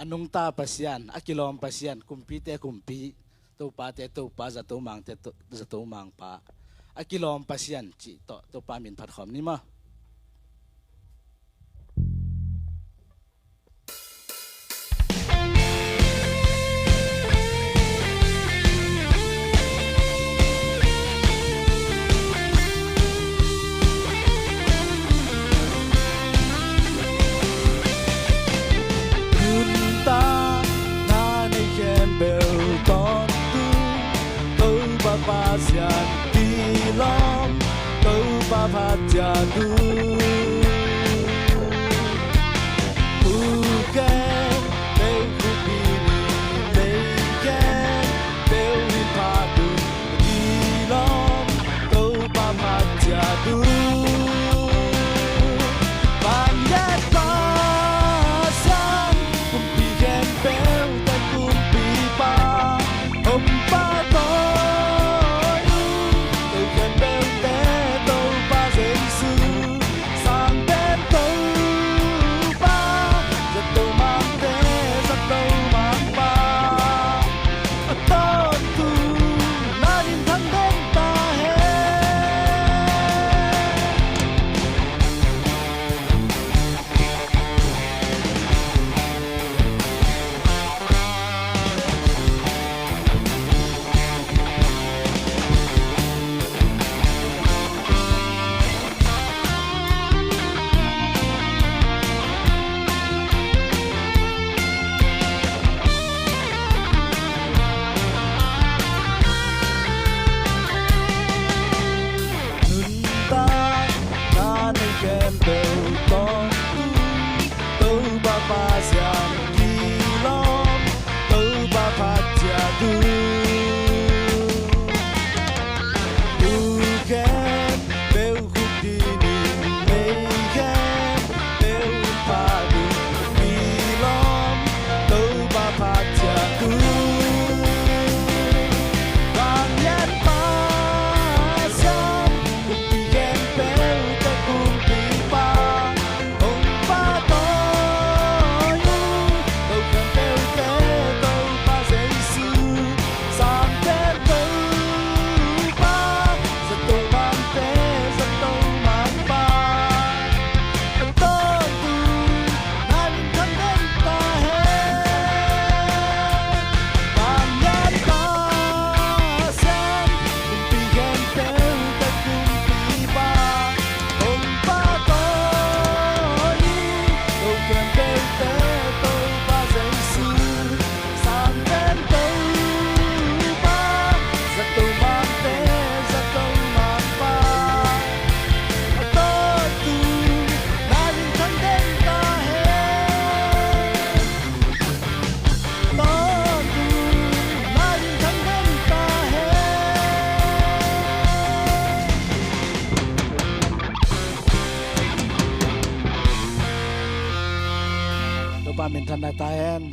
anung ta pasian akilom pasian kumpi te kumpi to pa za to mang pa akilom pasian chi to pa min phat khom ni ma pasian tilom tau pa phat jadu uke teu kupini leike teu padu tilom tau pa phat jadu banyak pasian kumpi gen peu dan kumpi pa ompa pasian kilom tau ba phat jadu uken beu khudini meiken beu padu kilom tau ba phat jadu banyak pasian kupigen beu te kumpi pa to pa min than na ta hen